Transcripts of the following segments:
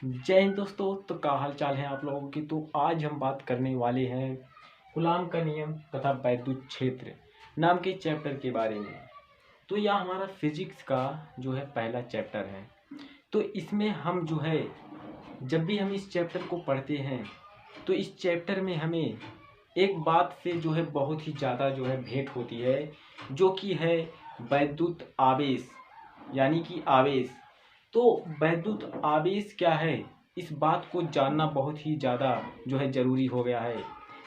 जय हिंद दोस्तों। तो क्या हाल चाल है आप लोगों की। तो आज हम बात करने वाले हैं कूलाम का नियम तथा वैद्युत क्षेत्र नाम के चैप्टर के बारे में। तो यह हमारा फिजिक्स का जो है पहला चैप्टर है। तो इसमें हम जो है जब भी हम इस चैप्टर को पढ़ते हैं तो इस चैप्टर में हमें एक बात से जो है बहुत ही ज़्यादा जो है भेंट होती है, जो कि है वैद्युत आवेश यानी कि आवेश। तो वैद्युत आवेश क्या है, इस बात को जानना बहुत ही ज़्यादा जो है ज़रूरी हो गया है।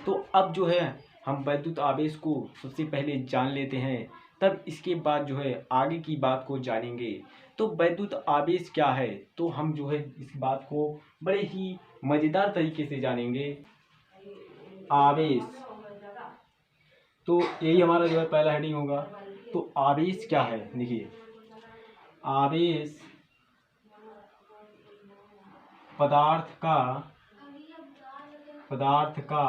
तो अब जो है हम वैद्युत आवेश को सबसे पहले जान लेते हैं, तब इसके बाद जो है आगे की बात को जानेंगे। तो वैद्युत आवेश क्या है, तो हम जो है इस बात को बड़े ही मज़ेदार तरीके से जानेंगे। आवेश, तो यही हमारा जो है पहला हेडिंग होगा। तो आवेश क्या है, देखिए आवेश पदार्थ का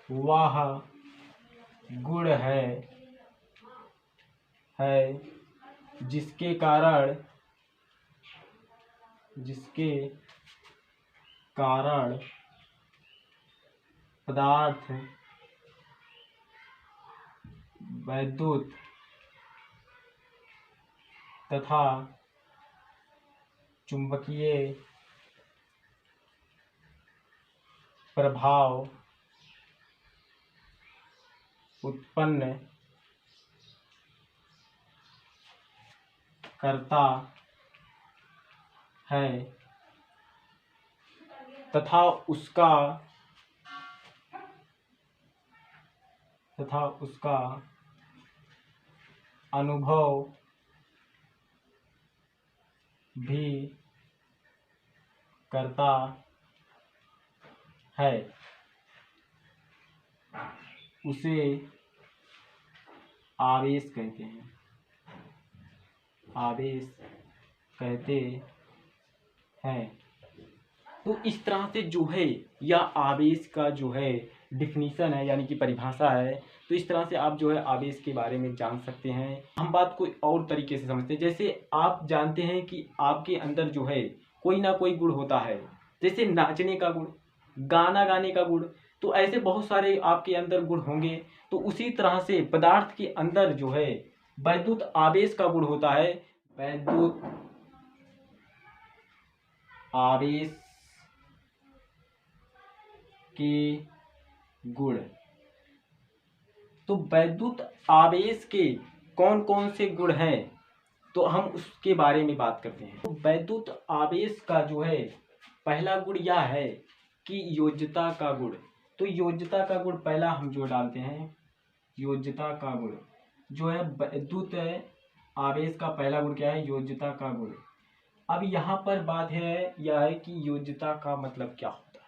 वह गुण है जिसके कारण पदार्थ वैद्युत तथा चुंबकीय प्रभाव उत्पन्न करता है तथा उसका अनुभव भी करता है, उसे आवेश कहते हैं। आवेश कहते हैं। तो इस तरह से जो है यह आवेश का जो है डिफिनीशन है, यानी कि परिभाषा है। तो इस तरह से आप जो है आवेश के बारे में जान सकते हैं। हम बात को और तरीके से समझते हैं। जैसे आप जानते हैं कि आपके अंदर जो है कोई ना कोई गुण होता है, जैसे नाचने का गुण, गाना गाने का गुण। तो ऐसे बहुत सारे आपके अंदर गुण होंगे। तो उसी तरह से पदार्थ के अंदर जो है वैद्युत आवेश का गुण होता है। वैद्युत आवेश के गुण। तो वैद्युत आवेश के कौन कौन से गुण हैं, तो हम उसके बारे में बात करते हैं। तो वैद्युत आवेश का जो है पहला गुण यह है कि योज्यता का गुण। तो योज्यता का गुण पहला हम जो डालते हैं, योज्यता का गुण जो है वैद्युत आवेश का पहला गुण क्या है, योज्यता का गुण। अब यहाँ पर बात है यह है कि योज्यता का मतलब क्या होता है।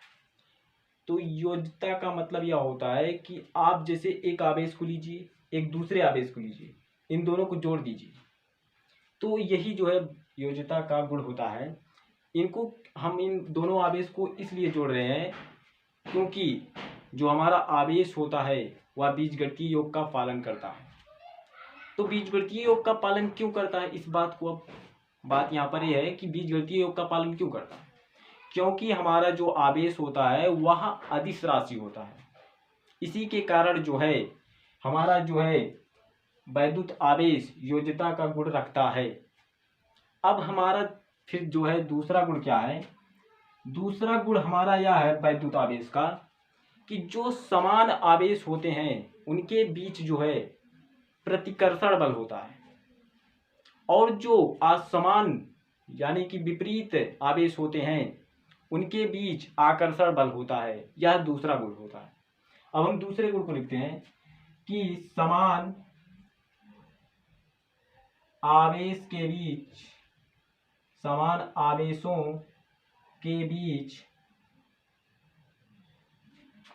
तो योज्यता का मतलब यह होता है कि आप जैसे एक आवेश को लीजिए, एक दूसरे आवेश को लीजिए, इन दोनों को जोड़ दीजिए। तो यही जो है योज्यता का गुण होता है। इनको हम इन दोनों आवेश को इसलिए जोड़ रहे हैं क्योंकि जो हमारा आवेश होता है वह बीजगणितीय योग का पालन करता है। तो बीजगणितीय योग का पालन क्यों करता है, इस बात को अब बात यहाँ पर यह है कि बीजगणितीय योग का पालन क्यों करता है। क्योंकि हमारा जो आवेश होता है वह अदिश राशि होता है। इसी के कारण जो है हमारा जो है वैद्युत आवेश योज्यता का गुण रखता है। अब हमारा फिर जो है दूसरा गुण क्या है, दूसरा गुण हमारा यह है वैद्युत आवेश का कि जो समान आवेश होते हैं उनके बीच जो है प्रतिकर्षण बल होता है, और जो असमान यानी कि विपरीत आवेश होते हैं उनके बीच आकर्षण बल होता है। यह दूसरा गुण होता है। अब हम दूसरे गुण को लिखते हैं कि समान आवेशों के बीच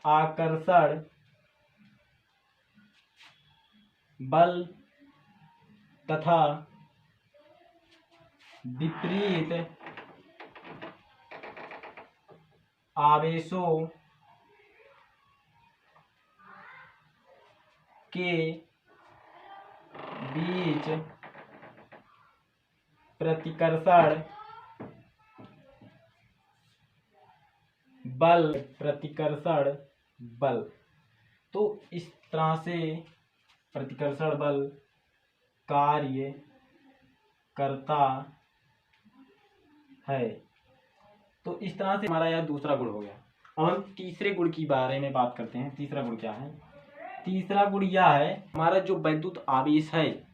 आकर्षण बल तथा विपरीत आवेशों के बीच प्रतिकर्षण बल, प्रतिकर्षण बल। तो इस तरह से प्रतिकर्षण बल कार्य करता है। तो इस तरह से हमारा यह दूसरा गुण हो गया। अब हम तीसरे गुण की बारे में बात करते हैं। तीसरा गुण क्या है? तीसरा गुण यह है, हमारा जो वैद्युत आवेश है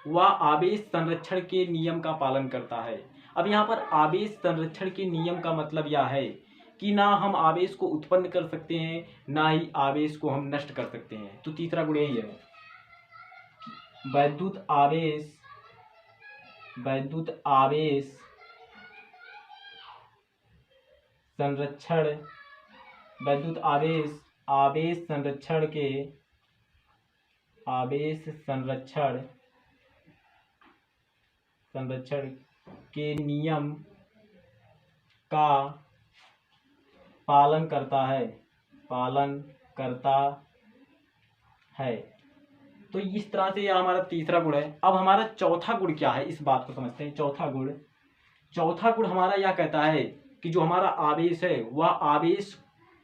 वह आवेश संरक्षण के नियम का पालन करता है। अब यहाँ पर आवेश संरक्षण के नियम का मतलब यह है कि ना हम आवेश को उत्पन्न कर सकते हैं, ना ही आवेश को हम नष्ट कर सकते हैं। तो तीसरा गुण यही है, वैद्युत आवेश संरक्षण, वैद्युत आवेश संरक्षण के नियम का पालन करता है। तो इस तरह से यह हमारा तीसरा गुण है। अब हमारा चौथा गुण क्या है, इस बात को समझते हैं। चौथा गुण हमारा यह कहता है कि जो हमारा आवेश है वह आवेश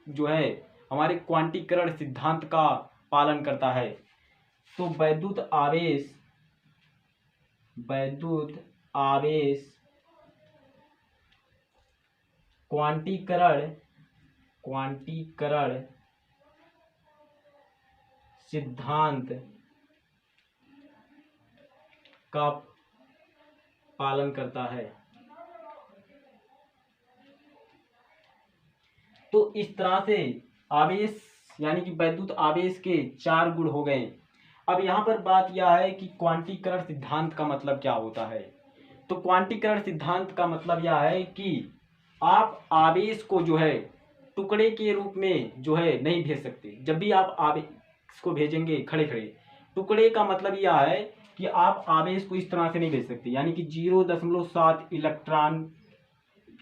जो है हमारे क्वांटीकरण सिद्धांत का पालन करता है। तो वैद्युत आवेश क्वांटीकरण सिद्धांत का पालन करता है। तो इस तरह से आवेश यानी कि वैद्युत आवेश के 4 गुण हो गए। अब यहाँ पर बात यह है कि क्वांटीकरण सिद्धांत का मतलब क्या होता है। तो क्वांटीकरण सिद्धांत का मतलब यह है कि आप आवेश को जो है टुकड़े के रूप में जो है नहीं भेज सकते। जब भी आप आवेश को भेजेंगे खड़े खड़े, टुकड़े का मतलब यह है कि आप आवेश को इस तरह से नहीं भेज सकते, यानी कि 0.7 इलेक्ट्रॉन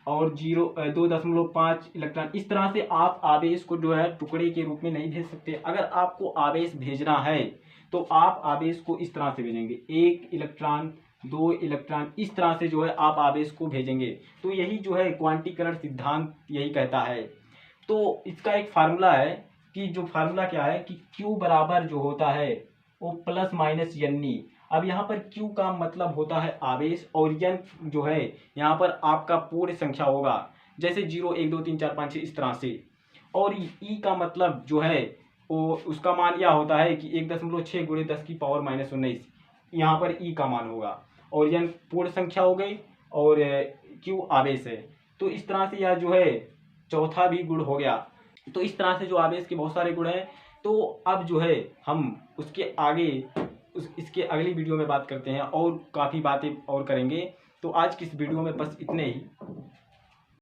और 2.5 इलेक्ट्रॉन, इस तरह से आप आवेश को जो है टुकड़े के रूप में नहीं भेज सकते। अगर आपको आवेश भेजना है तो आप आवेश को इस तरह से भेजेंगे, 1 इलेक्ट्रॉन 2 इलेक्ट्रॉन, इस तरह से जो है आप आवेश को भेजेंगे। तो यही जो है क्वांटीकरण सिद्धांत यही कहता है। तो इसका एक फार्मूला है कि जो फार्मूला क्या है कि Q बराबर जो होता है वो प्लस माइनस N। अब यहाँ पर Q का मतलब होता है आवेश और N जो है यहाँ पर आपका पूर्ण संख्या होगा, जैसे 0 1 2 3 4 5 6 इस तरह से। और E का मतलब जो है वो उसका मान यह होता है कि 1.6 गुणे 10 की पावर -19, यहाँ पर E का मान होगा। और N पूर्ण संख्या हो गई और Q आवेश है। तो इस तरह से यह जो है चौथा भी गुण हो गया। तो इस तरह से जो आवेश के बहुत सारे गुण हैं। तो अब जो है हम उसके आगे इसके अगली वीडियो में बात करते हैं और काफ़ी बातें और करेंगे। तो आज की इस वीडियो में बस इतने ही।